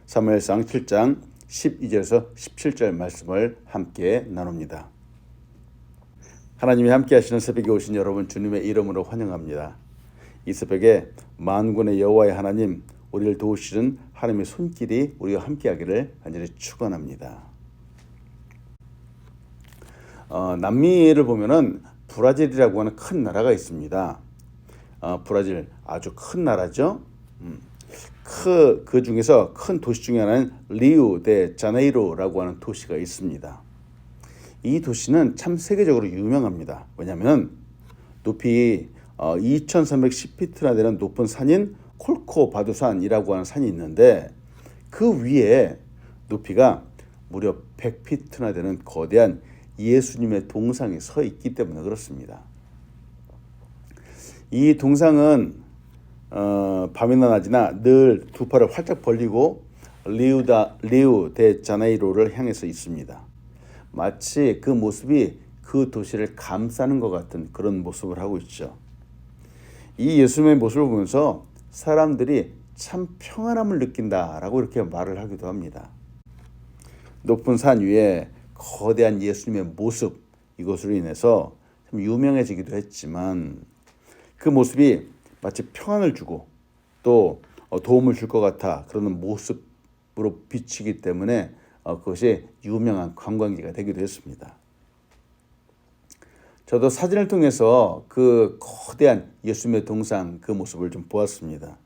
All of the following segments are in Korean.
사무엘상 7장 12절에서 17절 말씀을 함께 나눕니다. 하나님이 함께 하시는 새벽에 오신 여러분 주님의 이름으로 환영합니다. 이 새벽에 만군의 여호와의 하나님, 우리를 도우시는 하나님의 손길이 우리와 함께하기를 간절히 축원합니다. 남미를 보면은 브라질이라고 하는 큰 나라가 있습니다. 브라질 아주 큰 나라죠. 그 중에서 큰 도시 중에 하나는 리우데자네이루라고 하는 도시가 있습니다. 이 도시는 참 세계적으로 유명합니다. 왜냐하면 높이 2310피트나 되는 높은 산인 콜코바두산이라고 하는 산이 있는데, 그 위에 높이가 무려 100피트나 되는 거대한 예수님의 동상이 서 있기 때문에 그렇습니다. 이 동상은 밤이나 낮이나 늘 두 팔을 활짝 벌리고 리우데자네이루를 향해서 있습니다. 마치 그 모습이 그 도시를 감싸는 것 같은 그런 모습을 하고 있죠. 이 예수님의 모습을 보면서 사람들이 참 평안함을 느낀다라고 이렇게 말을 하기도 합니다. 높은 산 위에 거대한 예수님의 모습, 이것으로 인해서 참 유명해지기도 했지만, 그 모습이 마치 평안을 주고 또 도움을 줄 것 같아 그러는 모습으로 비치기 때문에 그것이 유명한 관광지가 되기도 했습니다. 저도 사진을 통해서 그 거대한 예수님의 동상 그 모습을 좀 보았습니다.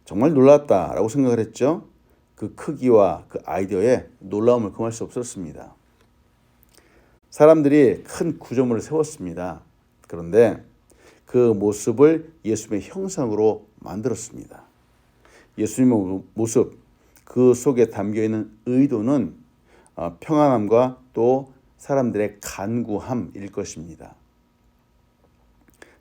정말 놀랍다라고 생각을 했죠. 그 크기와 그 아이디어에 놀라움을 금할 수 없었습니다. 사람들이 큰 구조물을 세웠습니다. 그런데 그 모습을 예수님의 형상으로 만들었습니다. 예수님의 모습, 그 속에 담겨있는 의도는 평안함과 또 사람들의 간구함일 것입니다.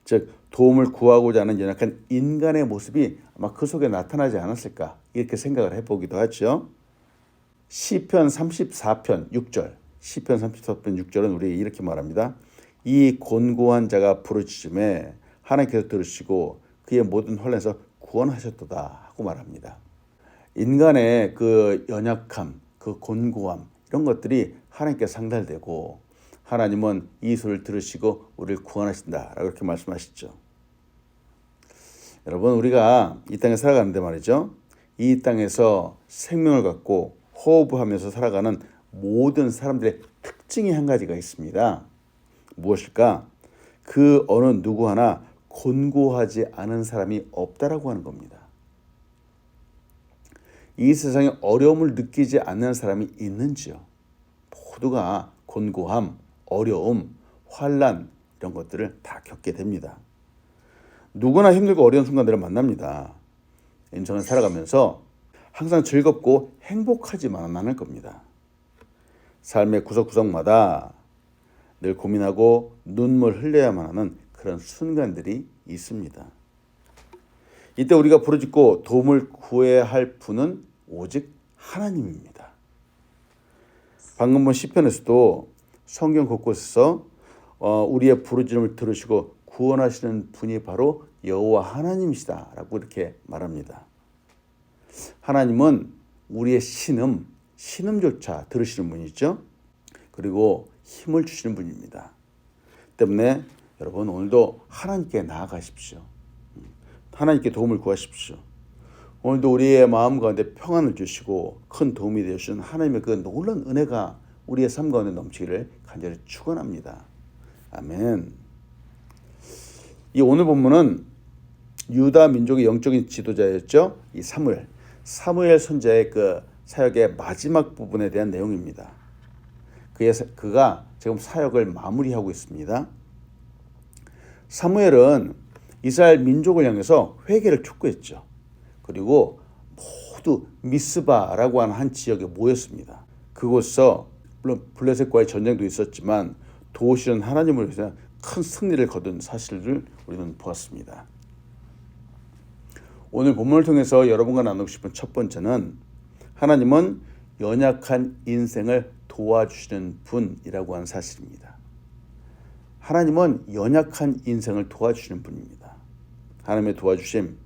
즉, 도움을 구하고자 하는 연약한 인간의 모습이 아마 그 속에 나타나지 않았을까, 이렇게 생각을 해보기도 하죠. 시편 34편 6절, 시편 34편 6절은 우리에게 이렇게 말합니다. 이 곤고한 자가 부르짖음에 하나님께서 들으시고 그의 모든 혼란에서 구원하셨도다 하고 말합니다. 인간의 그 연약함, 그 곤고함, 이런 것들이 하나님께 상달되고 하나님은 이 소리를 들으시고 우리를 구원하신다라고 이렇게 말씀하시죠. 여러분, 우리가 이 땅에 살아가는데 말이죠, 이 땅에서 생명을 갖고 호흡하면서 살아가는 모든 사람들의 특징이 한 가지가 있습니다. 무엇일까? 그 어느 누구 하나 곤고하지 않은 사람이 없다라고 하는 겁니다. 이 세상에 어려움을 느끼지 않는 사람이 있는지요? 모두가 곤고함, 어려움, 환난, 이런 것들을 다 겪게 됩니다. 누구나 힘들고 어려운 순간들을 만납니다. 인생을 살아가면서 항상 즐겁고 행복하지만은 않을 겁니다. 삶의 구석구석마다 늘 고민하고 눈물 흘려야만 하는 그런 순간들이 있습니다. 이때 우리가 부르짖고 도움을 구해야 할 분은 오직 하나님입니다. 방금 본 시편에서도 성경 곳곳에서 우리의 부르짖음을 들으시고 구원하시는 분이 바로 여호와 하나님이시다라고 이렇게 말합니다. 하나님은 우리의 신음조차 들으시는 분이죠. 그리고 힘을 주시는 분입니다. 때문에 여러분, 오늘도 하나님께 나아가십시오. 하나님께 도움을 구하십시오. 오늘도 우리의 마음 가운데 평안을 주시고 큰 도움이 되시는 하나님의 그 놀라운 은혜가 우리의 삶 가운데 넘치기를 간절히 축원합니다. 아멘. 이 오늘 본문은 유다 민족의 영적인 지도자였죠. 이 사무엘 선지자의 그 사역의 마지막 부분에 대한 내용입니다. 그가 지금 사역을 마무리하고 있습니다. 사무엘은 이스라엘 민족을 향해서 회개를 촉구했죠. 그리고 모두 미스바라고 하는 한 지역에 모였습니다. 그곳에서 물론 블레셋과의 전쟁도 있었지만 도우시는 하나님을 위해서 큰 승리를 거둔 사실을 우리는 보았습니다. 오늘 본문을 통해서 여러분과 나누고 싶은 첫 번째는, 하나님은 연약한 인생을 도와주시는 분이라고 하는 사실입니다. 하나님은 연약한 인생을 도와주시는 분입니다. 하나님의 도와주심,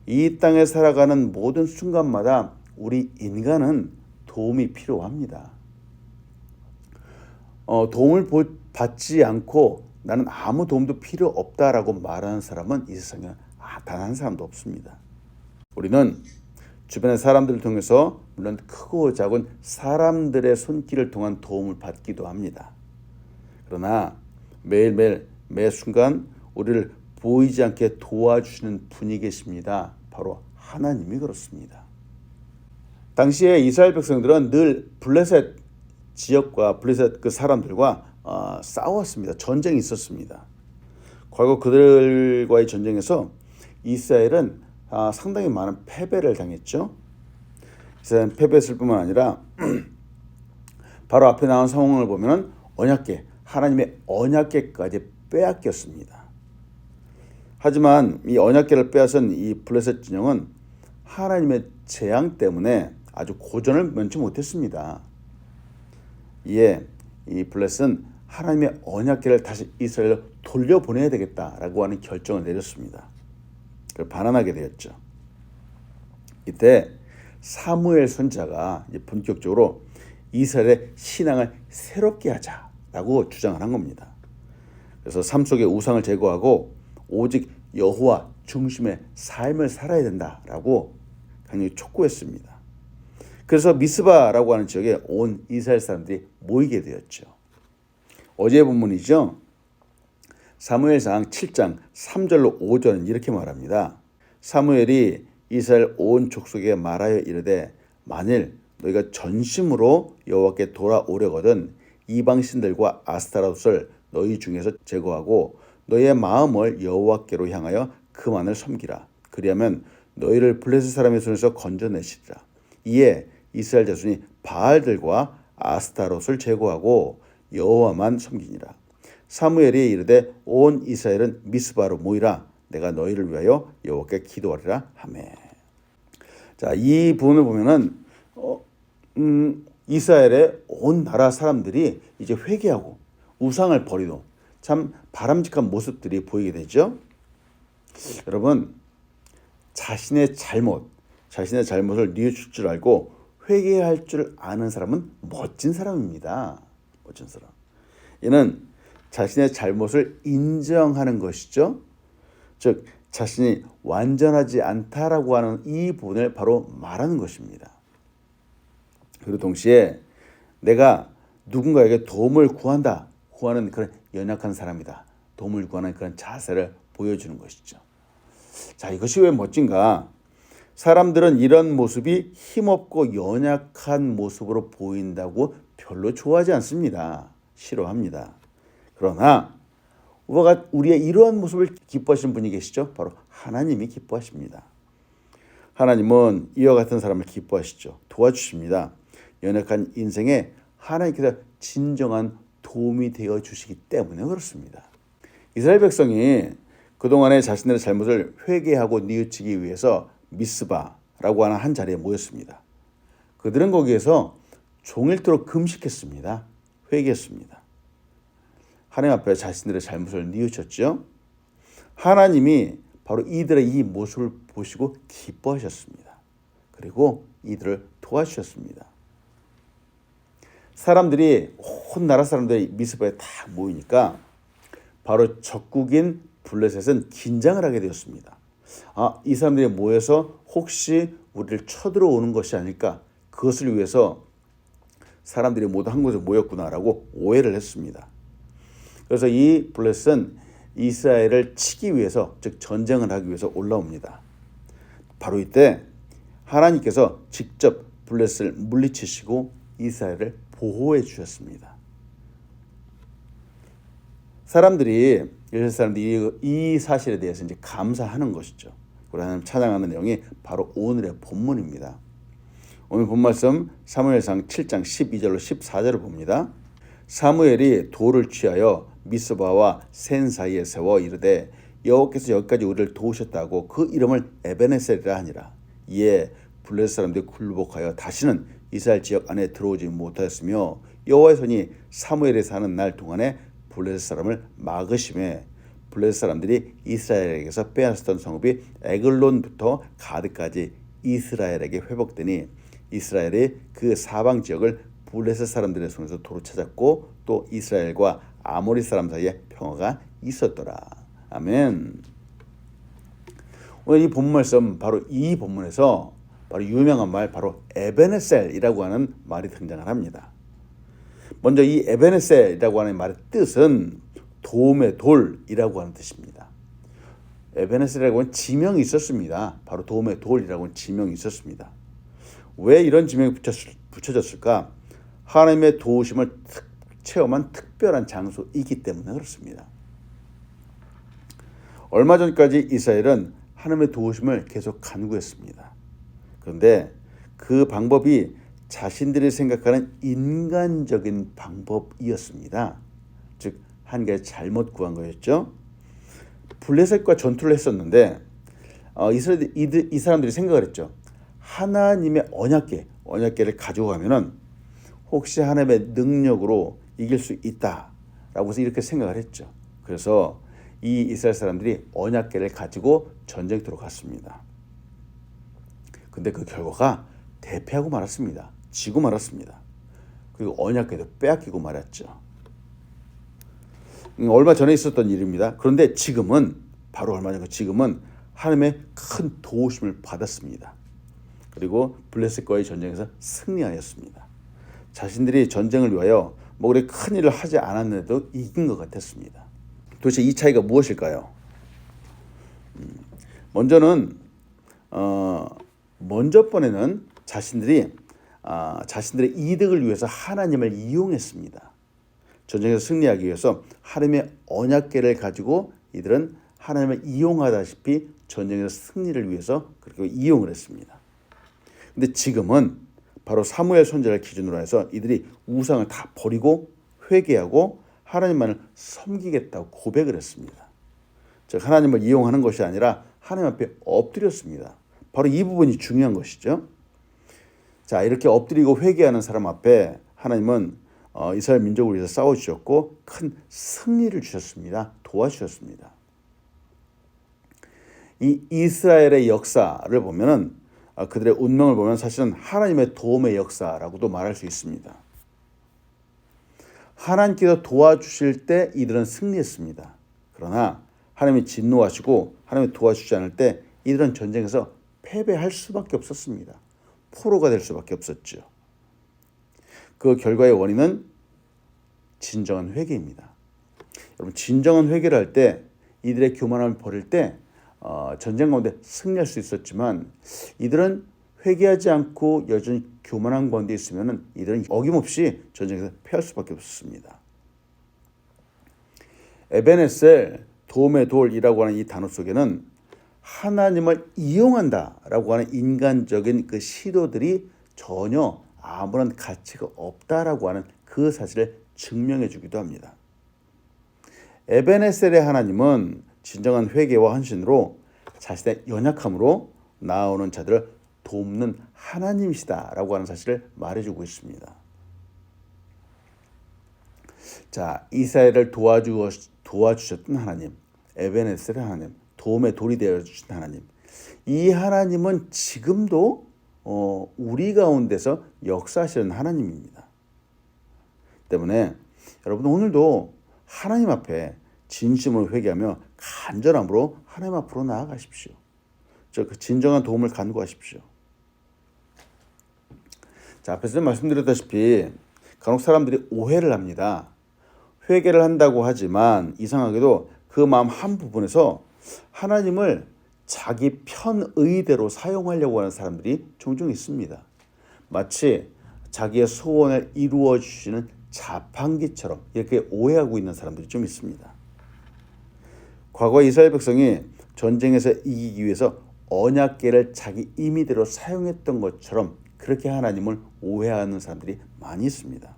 이 땅에 살아가는 모든 순간마다 우리 인간은 도움이 필요합니다. 도움을 받지 않고 나는 아무 도움도 필요 없다라고 말하는 사람은 이 세상에 단 한 사람도 없습니다. 우리는 주변의 사람들을 통해서 물론 크고 작은 사람들의 손길을 통한 도움을 받기도 합니다. 그러나 매일매일 매 순간 우리를 보이지 않게 도와주시는 분이 계십니다. 바로 하나님이 그렇습니다. 당시에 이스라엘 백성들은 늘 블레셋 지역과 블레셋 그 사람들과 싸웠습니다. 전쟁이 있었습니다. 과거 그들과의 전쟁에서 이스라엘은 상당히 많은 패배를 당했죠. 이스라엘은 패배했을 뿐만 아니라 바로 앞에 나온 상황을 보면 언약궤, 하나님의 언약궤까지 빼앗겼습니다. 하지만 이 언약궤를 빼앗은 이 블레셋 진영은 하나님의 재앙 때문에 아주 고전을 면치 못했습니다. 이에 이 블레셋은 하나님의 언약궤를 다시 이스라엘로 돌려보내야 되겠다라고 하는 결정을 내렸습니다. 그걸 반환하게 되었죠. 이때 사무엘 선지자가 이제 본격적으로 이스라엘의 신앙을 새롭게 하자라고 주장을 한 겁니다. 그래서 삶 속의 우상을 제거하고 오직 여호와 중심의 삶을 살아야 된다라고 강력히 촉구했습니다. 그래서 미스바라고 하는 지역에 온 이스라엘 사람들이 모이게 되었죠. 어제의 본문이죠. 사무엘상 7장 3절로 5절은 이렇게 말합니다. 사무엘이 이스라엘 온 족속에게 말하여 이르되 만일 너희가 전심으로 여호와께 돌아오려거든 이방 신들과 아스타롯을 너희 중에서 제거하고 너희의 마음을 여호와께로 향하여 그만을 섬기라. 그리하면 너희를 블레셋 사람의 손에서 건져내시리라. 이에 이스라엘 자손이 바알들과 아스타롯을 제거하고 여호와만 섬기니라. 사무엘이 이르되 온 이스라엘은 미스바로 모이라. 내가 너희를 위하여 여호와께 기도하리라 하매. 자, 이 부분을 보면은 이스라엘의 온 나라 사람들이 이제 회개하고 우상을 버리고 참 바람직한 모습들이 보이게 되죠. 여러분, 자신의 잘못을 뉘우칠 줄 알고 회개할 줄 아는 사람은 멋진 사람입니다. 멋진 사람. 이는 자신의 잘못을 인정하는 것이죠. 즉 자신이 완전하지 않다라고 하는 이 부분을 바로 말하는 것입니다. 그리고 동시에 내가 누군가에게 도움을 구하는 그런 연약한 사람이다. 도움을 구하는 그런 자세를 보여주는 것이죠. 자, 이것이 왜 멋진가? 사람들은 이런 모습이 힘없고 연약한 모습으로 보인다고 별로 좋아하지 않습니다. 싫어합니다. 그러나 우리의 이러한 모습을 기뻐하시는 분이 계시죠? 바로 하나님이 기뻐하십니다. 하나님은 이와 같은 사람을 기뻐하시죠. 도와주십니다. 연약한 인생에 하나님께서 진정한 도움이 되어 주시기 때문에 그렇습니다. 이스라엘 백성이 그동안의 자신들의 잘못을 회개하고 뉘우치기 위해서 미스바라고 하는 한 자리에 모였습니다. 그들은 거기에서 종일토록 금식했습니다. 회개했습니다. 하나님 앞에 자신들의 잘못을 뉘우쳤죠. 하나님이 바로 이들의 이 모습을 보시고 기뻐하셨습니다. 그리고 이들을 도와주셨습니다. 온 나라 사람들이 미스바에 다 모이니까 바로 적국인 블레셋은 긴장을 하게 되었습니다. 이 사람들이 모여서 혹시 우리를 쳐들어오는 것이 아닐까, 그것을 위해서 사람들이 모두 한 곳에 모였구나라고 오해를 했습니다. 그래서 이 블레셋은 이스라엘을 치기 위해서, 즉 전쟁을 하기 위해서 올라옵니다. 바로 이때 하나님께서 직접 블레셋을 물리치시고 이스라엘을 보호해 주셨습니다. 이스라엘 사람들이 이 사실에 대해서 이제 감사하는 것이죠. 그러나 찬양하는 내용이 바로 오늘의 본문입니다. 오늘 본 말씀 사무엘상 7장 12절로 14절을 봅니다. 사무엘이 돌을 취하여 미스바와 센 사이에 세워 이르되 여호와께서 여기까지 우리를 도우셨다고 그 이름을 에베네셀이라 하니라. 이에 블레셋 사람들이 굴복하여 다시는 이스라엘 지역 안에 들어오지 못하였으며 여호와의 손이 사무엘이 사는 날 동안에 블레셋 사람을 막으심에 블레셋 사람들이 이스라엘에게서 빼앗았던 성읍이 에글론부터 가드까지 이스라엘에게 회복되니 이스라엘이 그 사방 지역을 블레셋 사람들의 손에서 도로 찾았고 또 이스라엘과 아모리 사람 사이에 평화가 있었더라. 아멘. 오늘 이 본문 말씀 바로 이 본문에서 바로 유명한 말 바로 에베네셀이라고 하는 말이 등장을 합니다. 먼저 이 에베네셀이라고 하는 말의 뜻은 도움의 돌이라고 하는 뜻입니다. 에베네셀이라고 하는 지명이 있었습니다. 바로 도움의 돌이라고 하는 지명이 있었습니다. 왜 이런 지명이 붙여졌을까? 하나님의 도우심을 체험한 특별한 장소이기 때문에 그렇습니다. 얼마 전까지 이스라엘은 하나님의 도우심을 계속 간구했습니다. 그런데 그 방법이 자신들이 생각하는 인간적인 방법이었습니다. 즉 하나님께 잘못 구한 거였죠. 블레셋과 전투를 했었는데 이 사람들이 생각을 했죠. 하나님의 언약궤를 가지고 가면은 혹시 하나님의 능력으로 이길 수 있다라고 해서 이렇게 생각을 했죠. 그래서 이 이스라엘 사람들이 언약궤를 가지고 전쟁터로 갔습니다. 근데 그 결과가 대패하고 말았습니다. 지고 말았습니다. 그리고 언약궤도 빼앗기고 말았죠. 얼마 전에 있었던 일입니다. 그런데 바로 얼마 전에 지금은 하나님의 큰 도우심을 받았습니다. 그리고 블레셋과의 전쟁에서 승리하였습니다. 자신들이 전쟁을 위하여 그래 큰 일을 하지 않았는데도 이긴 것 같았습니다. 도대체 이 차이가 무엇일까요? 먼저 번에는 자신들의 이득을 위해서 하나님을 이용했습니다. 전쟁에서 승리하기 위해서 하나님의 언약궤를 가지고 이들은 하나님을 이용하다시피 전쟁에서 승리를 위해서 그렇게 이용을 했습니다. 근데 지금은 바로 사무엘 선지자를 기준으로 해서 이들이 우상을 다 버리고 회개하고 하나님만을 섬기겠다고 고백을 했습니다. 즉 하나님을 이용하는 것이 아니라 하나님 앞에 엎드렸습니다. 바로 이 부분이 중요한 것이죠. 자, 이렇게 엎드리고 회개하는 사람 앞에 하나님은 이스라엘 민족을 위해서 싸워주셨고 큰 승리를 주셨습니다. 도와주셨습니다. 이 이스라엘의 역사를 보면은 그들의 운명을 보면 사실은 하나님의 도움의 역사라고도 말할 수 있습니다. 하나님께서 도와주실 때 이들은 승리했습니다. 그러나 하나님이 진노하시고 하나님이 도와주지 않을 때 이들은 전쟁에서 패배할 수밖에 없었습니다. 포로가 될 수밖에 없었죠. 그 결과의 원인은 진정한 회개입니다. 여러분, 진정한 회개를 할 때 이들의 교만함을 버릴 때 전쟁 가운데 승리할 수 있었지만 이들은 회개하지 않고 여전히 교만한 가운데 있으면 이들은 어김없이 전쟁에서 패할 수밖에 없었습니다. 에베네셀, 도움의 돌이라고 하는 이 단어 속에는 하나님을 이용한다라고 하는 인간적인 그 시도들이 전혀 아무런 가치가 없다라고 하는 그 사실을 증명해 주기도 합니다. 에베네셀의 하나님은 진정한 회개와 헌신으로 자신의 연약함으로 나아오는 자들을 돕는 하나님이시다라고 하는 사실을 말해주고 있습니다. 자, 이스라엘을 도와주셨던 하나님, 에베네셀의 하나님, 도움의 돌이 되어주신 하나님, 이 하나님은 지금도 우리 가운데서 역사하시는 하나님입니다. 때문에 여러분 오늘도 하나님 앞에 진심으로 회개하며 간절함으로 하나님 앞으로 나아가십시오. 그 진정한 도움을 간구하십시오. 자, 앞에서 말씀드렸다시피 간혹 사람들이 오해를 합니다. 회개를 한다고 하지만 이상하게도 그 마음 한 부분에서 하나님을 자기 편의대로 사용하려고 하는 사람들이 종종 있습니다. 마치 자기의 소원을 이루어 주시는 자판기처럼 이렇게 오해하고 있는 사람들이 좀 있습니다. 과거 이스라엘 백성이 전쟁에서 이기기 위해서 언약궤를 자기 임의대로 사용했던 것처럼 그렇게 하나님을 오해하는 사람들이 많이 있습니다.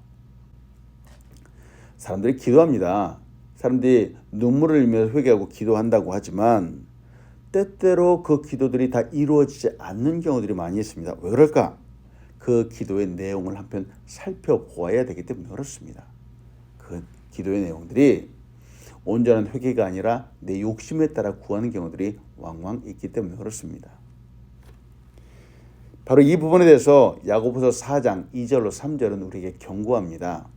사람들이 기도합니다. 사람들이 눈물을 흘리며 회개하고 기도한다고 하지만 때때로 그 기도들이 다 이루어지지 않는 경우들이 많이 있습니다. 왜 그럴까? 그 기도의 내용을 한편 살펴보아야 되기 때문에 그렇습니다. 그 기도의 내용들이 온전한 회개가 아니라 내 욕심에 따라 구하는 경우들이 왕왕 있기 때문에 그렇습니다. 바로 이 부분에 대해서 야고보서 4장 2절로 3절은 우리에게 경고합니다.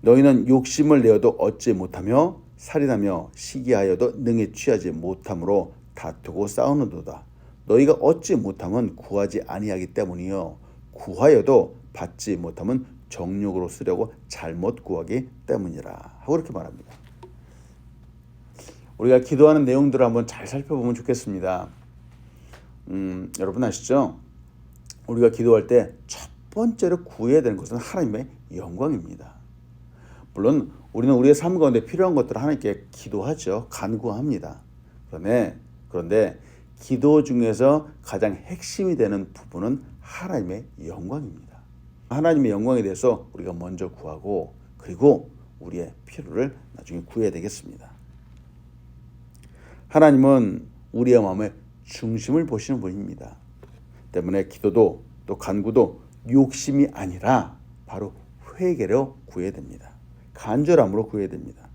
너희는 욕심을 내어도 얻지 못하며 살인하며 시기하여도 능히 취하지 못함으로 다투고 싸우는도다. 너희가 얻지 못함은 구하지 아니하기 때문이요 구하여도 받지 못함은 정욕으로 쓰려고 잘못 구하기 때문이라 하고 이렇게 말합니다. 우리가 기도하는 내용들을 한번 잘 살펴보면 좋겠습니다. 여러분 아시죠? 우리가 기도할 때 첫 번째로 구해야 되는 것은 하나님의 영광입니다. 물론 우리는 우리의 삶 가운데 필요한 것들을 하나님께 기도하죠. 간구합니다. 그런데 기도 중에서 가장 핵심이 되는 부분은 하나님의 영광입니다. 하나님의 영광에 대해서 우리가 먼저 구하고 그리고 우리의 필요를 나중에 구해야 되겠습니다. 하나님은 우리의 마음의 중심을 보시는 분입니다. 때문에 기도도 또 간구도 욕심이 아니라 바로 회개로 구해야 됩니다. 간절함으로 구해야 됩니다.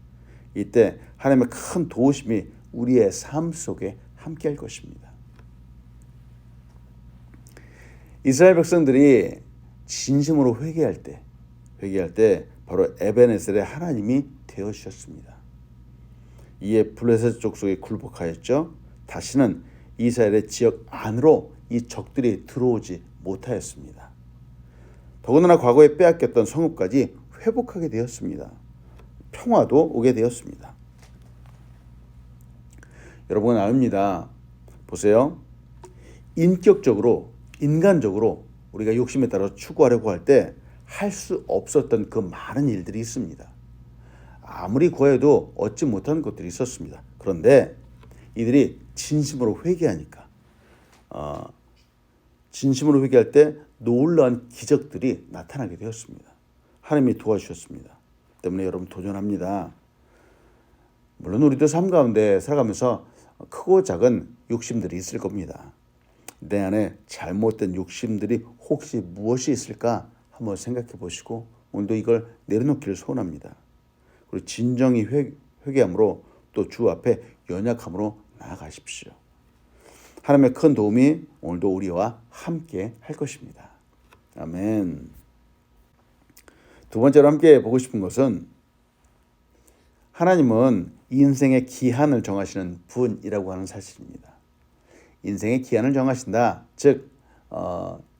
이때 하나님의 큰 도우심이 우리의 삶 속에 함께할 것입니다. 이스라엘 백성들이 진심으로 회개할 때 바로 에베네셀의 하나님이 되어주셨습니다. 이에 블레셋 족속이 굴복하였죠. 다시는 이스라엘의 지역 안으로 이 적들이 들어오지 못하였습니다. 더군다나 과거에 빼앗겼던 성읍까지 회복하게 되었습니다. 평화도 오게 되었습니다. 여러분은 압니다. 보세요. 인격적으로, 인간적으로 우리가 욕심에 따라 추구하려고 할 때 할 수 없었던 그 많은 일들이 있습니다. 아무리 구해도 얻지 못한 것들이 있었습니다. 그런데 이들이 진심으로 회개하니까 진심으로 회개할 때 놀라운 기적들이 나타나게 되었습니다. 하나님이 도와주셨습니다. 때문에 여러분 도전합니다. 물론 우리도 삶 가운데 살아가면서 크고 작은 욕심들이 있을 겁니다. 내 안에 잘못된 욕심들이 혹시 무엇이 있을까 한번 생각해 보시고 오늘도 이걸 내려놓기를 소원합니다. 그리고 진정히 회개함으로 또 주 앞에 연약함으로 나아가십시오. 하나님의 큰 도움이 오늘도 우리와 함께 할 것입니다. 아멘. 두 번째로 함께 보고 싶은 것은 하나님은 인생의 기한을 정하시는 분이라고 하는 사실입니다. 인생의 기한을 정하신다. 즉,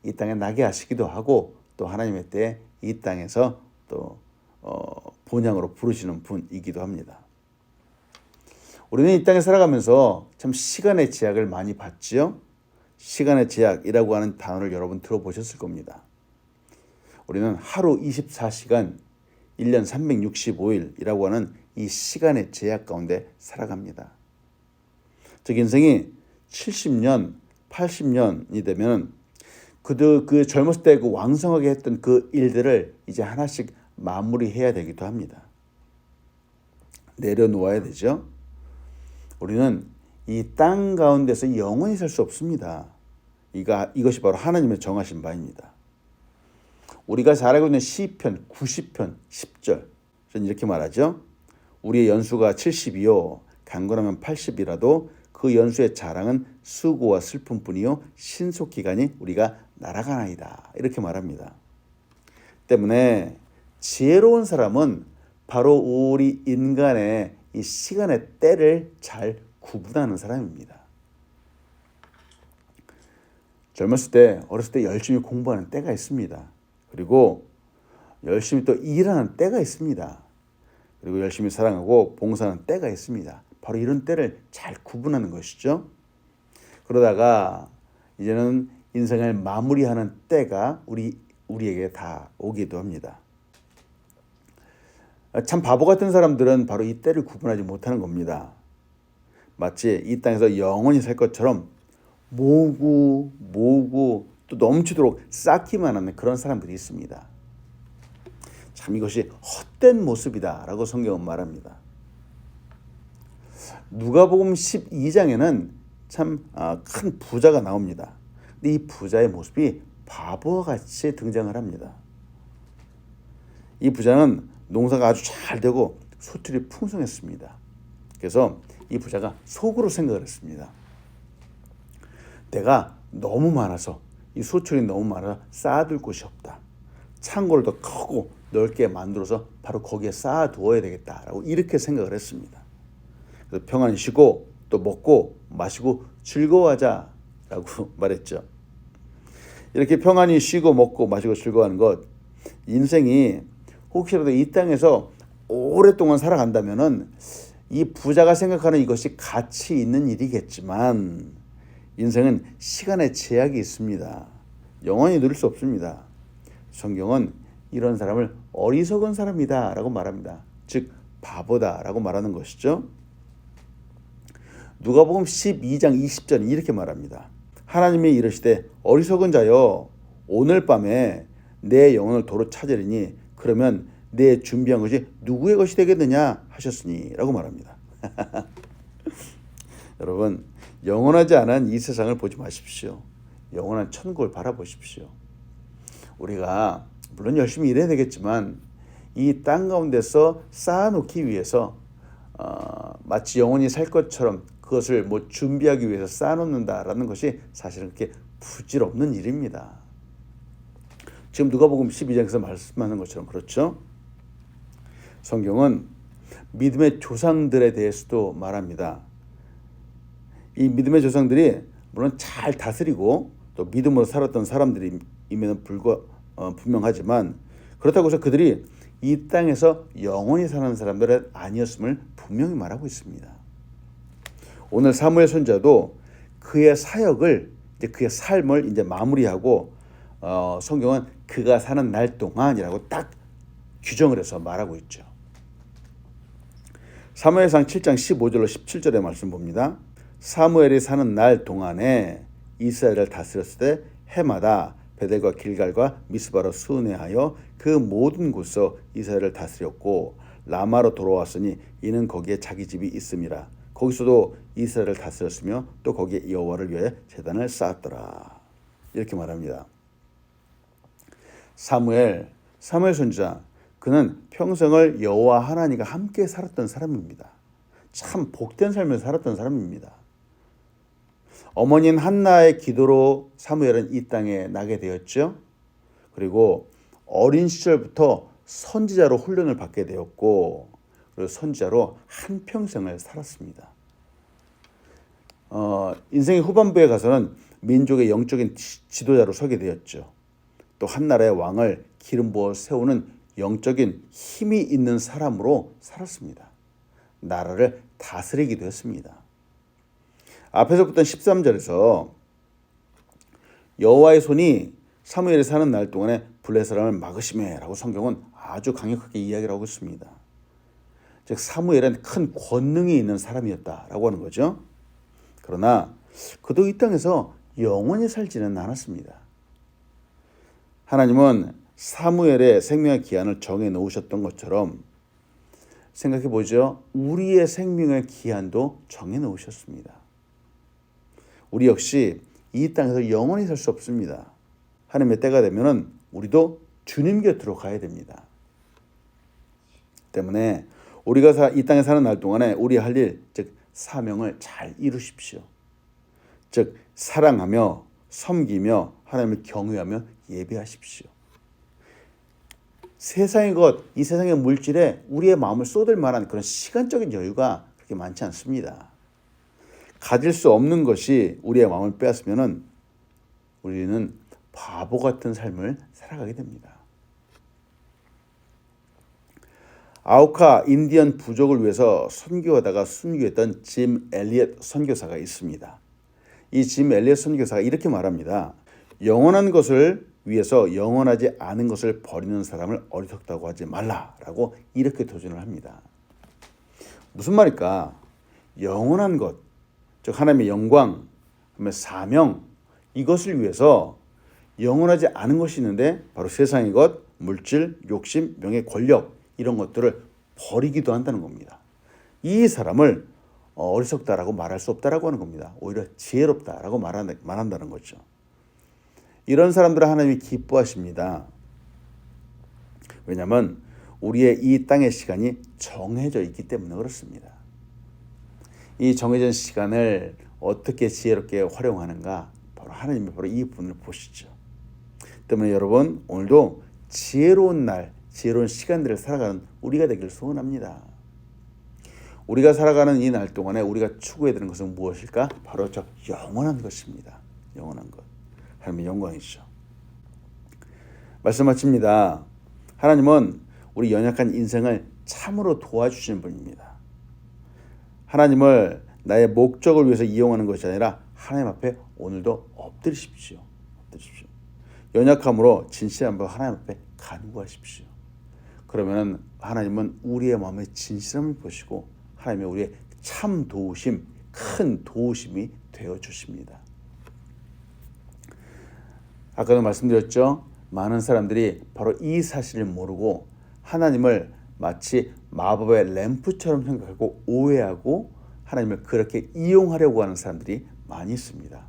이 땅에 나게 하시기도 하고 또 하나님의 때에 이 땅에서 또 본향으로 부르시는 분이기도 합니다. 우리는 이 땅에 살아가면서 참 시간의 제약을 많이 받지요. 시간의 제약이라고 하는 단어를 여러분 들어보셨을 겁니다. 우리는 하루 24시간, 1년 365일이라고 하는 이 시간의 제약 가운데 살아갑니다. 즉 인생이 70년, 80년이 되면 그 젊었을 때 그 왕성하게 했던 그 일들을 이제 하나씩 마무리해야 되기도 합니다. 내려놓아야 되죠. 우리는 이 땅 가운데서 영원히 살 수 없습니다. 이것이 바로 하나님의 정하신 바입니다. 우리가 잘 알고 있는 시편 90편 10절 저는 이렇게 말하죠. 우리의 연수가 70이요 강건하면 80이라도 그 연수의 자랑은 수고와 슬픔뿐이요 신속기간이 우리가 날아가나이다 이렇게 말합니다. 때문에 지혜로운 사람은 바로 우리 인간의 이 시간의 때를 잘 구분하는 사람입니다. 젊었을 때, 어렸을 때 열심히 공부하는 때가 있습니다. 그리고 열심히 또 일하는 때가 있습니다. 그리고 열심히 사랑하고 봉사하는 때가 있습니다. 바로 이런 때를 잘 구분하는 것이죠. 그러다가 이제는 인생을 마무리하는 때가 우리에게 다 오기도 합니다. 참 바보 같은 사람들은 바로 이 때를 구분하지 못하는 겁니다. 마치 이 땅에서 영원히 살 것처럼 모으고 또 넘치도록 쌓기만 하는 그런 사람들이 있습니다. 참 이것이 헛된 모습이다라고 성경은 말합니다. 누가복음 12장에는 참 큰 부자가 나옵니다. 근데 이 부자의 모습이 바보와 같이 등장을 합니다. 이 부자는 농사가 아주 잘 되고 소출이 풍성했습니다. 그래서 이 부자가 속으로 생각을 했습니다. 내가 너무 많아서 이 소출이 너무 많아 쌓아둘 곳이 없다. 창고를 더 크고 넓게 만들어서 바로 거기에 쌓아두어야 되겠다라고 이렇게 생각을 했습니다. 그래서 평안히 쉬고 또 먹고 마시고 즐거워하자라고 말했죠. 이렇게 평안히 쉬고 먹고 마시고 즐거워하는 것, 인생이 혹시라도 이 땅에서 오랫동안 살아간다면은 이 부자가 생각하는 이것이 가치 있는 일이겠지만 인생은 시간의 제약이 있습니다. 영원히 누릴 수 없습니다. 성경은 이런 사람을 어리석은 사람이다 라고 말합니다. 즉 바보다 라고 말하는 것이죠. 누가복음 12장 20절은 이렇게 말합니다. 하나님이 이르시되 어리석은 자여 오늘 밤에 내 영혼을 도로 찾으리니 그러면 내 준비한 것이 누구의 것이 되겠느냐 하셨으니 라고 말합니다. 여러분, 영원하지 않은 이 세상을 보지 마십시오. 영원한 천국을 바라보십시오. 우리가 물론 열심히 일해야 되겠지만 이 땅 가운데서 쌓아놓기 위해서 마치 영원히 살 것처럼 그것을 뭐 준비하기 위해서 쌓아놓는다라는 것이 사실은 그렇게 부질없는 일입니다. 지금 누가복음 12장에서 말씀하는 것처럼 그렇죠. 성경은 믿음의 조상들에 대해서도 말합니다. 이 믿음의 조상들이 물론 잘 다스리고 또 믿음으로 살았던 사람들임에는 분명하지만 그렇다고 해서 그들이 이 땅에서 영원히 사는 사람들은 아니었음을 분명히 말하고 있습니다. 오늘 사무엘 선지자도 그의 사역을 이제 그의 삶을 이제 마무리하고 성경은 그가 사는 날 동안이라고 딱 규정을 해서 말하고 있죠. 사무엘상 7장 15절로 17절의 말씀 봅니다. 사무엘이 사는 날 동안에 이스라엘을 다스렸을 때 해마다 베델과 길갈과 미스바로 순회하여 그 모든 곳에서 이스라엘을 다스렸고 라마로 돌아왔으니 이는 거기에 자기 집이 있음이라. 거기서도 이스라엘을 다스렸으며 또 거기에 여호와를 위하여 제단을 쌓았더라. 이렇게 말합니다. 사무엘 선지자, 그는 평생을 여호와 하나님과 함께 살았던 사람입니다. 참 복된 삶을 살았던 사람입니다. 어머니인 한나의 기도로 사무엘은 이 땅에 나게 되었죠. 그리고 어린 시절부터 선지자로 훈련을 받게 되었고 그리고 선지자로 한평생을 살았습니다. 인생의 후반부에 가서는 민족의 영적인 지도자로 서게 되었죠. 또 한나라의 왕을 기름 부어 세우는 영적인 힘이 있는 사람으로 살았습니다. 나라를 다스리기도 했습니다. 앞에서부터 13절에서 여호와의 손이 사무엘이 사는 날 동안에 블레셋 사람을 막으시매 라고 성경은 아주 강력하게 이야기를 하고 있습니다. 즉 사무엘은 큰 권능이 있는 사람이었다라고 하는 거죠. 그러나 그도 이 땅에서 영원히 살지는 않았습니다. 하나님은 사무엘의 생명의 기한을 정해 놓으셨던 것처럼 생각해 보죠. 우리의 생명의 기한도 정해 놓으셨습니다. 우리 역시 이 땅에서 영원히 살 수 없습니다. 하나님의 때가 되면은 우리도 주님 곁으로 가야 됩니다. 때문에 우리가 이 땅에 사는 날 동안에 우리 할 일, 즉 사명을 잘 이루십시오. 즉 사랑하며 섬기며 하나님을 경외하며 예배하십시오. 세상의 것, 이 세상의 물질에 우리의 마음을 쏟을 만한 그런 시간적인 여유가 그렇게 많지 않습니다. 가질 수 없는 것이 우리의 마음을 빼앗으면은 우리는 바보 같은 삶을 살아가게 됩니다. 아우카 인디언 부족을 위해서 선교하다가 순교했던 짐 엘리엇 선교사가 있습니다. 이 짐 엘리엇 선교사가 이렇게 말합니다. 영원한 것을 위해서 영원하지 않은 것을 버리는 사람을 어리석다고 하지 말라라고 이렇게 도전을 합니다. 무슨 말일까? 영원한 것, 즉 하나님의 영광, 사명, 이것을 위해서 영원하지 않은 것이 있는데 바로 세상의 것, 물질, 욕심, 명예, 권력 이런 것들을 버리기도 한다는 겁니다. 이 사람을 어리석다라고 말할 수 없다라고 하는 겁니다. 오히려 지혜롭다라고 말한다는 거죠. 이런 사람들은 하나님이 기뻐하십니다. 왜냐하면 우리의 이 땅의 시간이 정해져 있기 때문에 그렇습니다. 이 정해진 시간을 어떻게 지혜롭게 활용하는가 바로 하나님이 바로 이 부분을 보시죠. 때문에 여러분 오늘도 지혜로운 날, 지혜로운 시간들을 살아가는 우리가 되기를 소원합니다. 우리가 살아가는 이 날 동안에 우리가 추구해야 되는 것은 무엇일까? 바로 저 영원한 것입니다. 영원한 것. 하나님의 영광이죠. 말씀 마칩니다. 하나님은 우리 연약한 인생을 참으로 도와주시는 분입니다. 하나님을 나의 목적을 위해서 이용하는 것이 아니라 하나님 앞에 오늘도 엎드리십시오. 엎드리십시오. 연약함으로 진실한 분 하나님 앞에 간구하십시오. 그러면 하나님은 우리의 마음의 진실함을 보시고 하나님의 우리의 참 도우심, 큰 도우심이 되어 주십니다. 아까도 말씀드렸죠. 많은 사람들이 바로 이 사실을 모르고 하나님을 마치 마법의 램프처럼 생각하고 오해하고 하나님을 그렇게 이용하려고 하는 사람들이 많이 있습니다.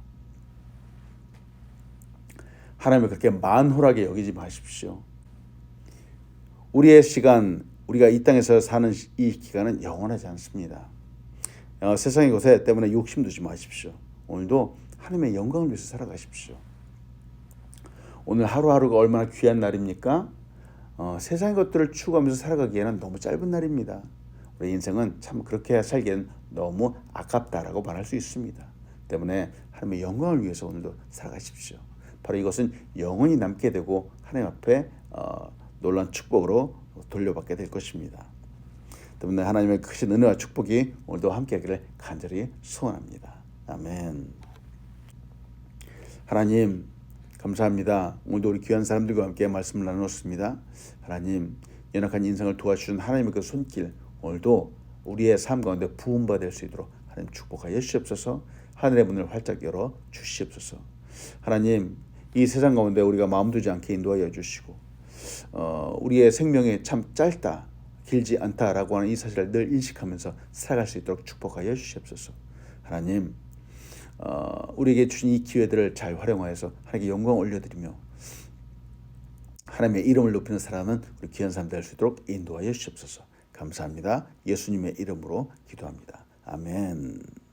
하나님을 그렇게 만홀하게 여기지 마십시오. 우리의 시간, 우리가 이 땅에서 사는 이 기간은 영원하지 않습니다. 세상의 것에 때문에 욕심 두지 마십시오. 오늘도 하나님의 영광을 위해서 살아가십시오. 오늘 하루하루가 얼마나 귀한 날입니까? 세상의 것들을 추구하면서 살아가기에는 너무 짧은 날입니다. 우리 인생은 참 그렇게 살기에는 너무 아깝다라고 말할 수 있습니다. 때문에 하나님의 영광을 위해서 오늘도 살아가십시오. 바로 이것은 영원히 남게 되고 하나님 앞에 놀라운 축복으로 돌려받게 될 것입니다. 때문에 하나님의 크신 은혜와 축복이 오늘도 함께하기를 간절히 소원합니다. 아멘. 하나님 감사합니다. 오늘도 우리 귀한 사람들과 함께 말씀을 나눴습니다. 하나님 연약한 인생을 도와주신 하나님의 그 손길 오늘도 우리의 삶 가운데 부음받을 수 있도록 하나님 축복하여 주시옵소서. 하늘의 문을 활짝 열어 주시옵소서. 하나님 이 세상 가운데 우리가 마음 두지 않게 인도하여 주시고 우리의 생명이 참 짧다 길지 않다라고 하는 이 사실을 늘 인식하면서 살아갈 수 있도록 축복하여 주시옵소서. 하나님 우리에게 주신 이 기회들을 잘 활용하여서 하나님께 영광 올려드리며 하나님의 이름을 높이는 사람은 우리 귀한 사람 될 수 있도록 인도하여 주시옵소서. 감사합니다. 예수님의 이름으로 기도합니다. 아멘.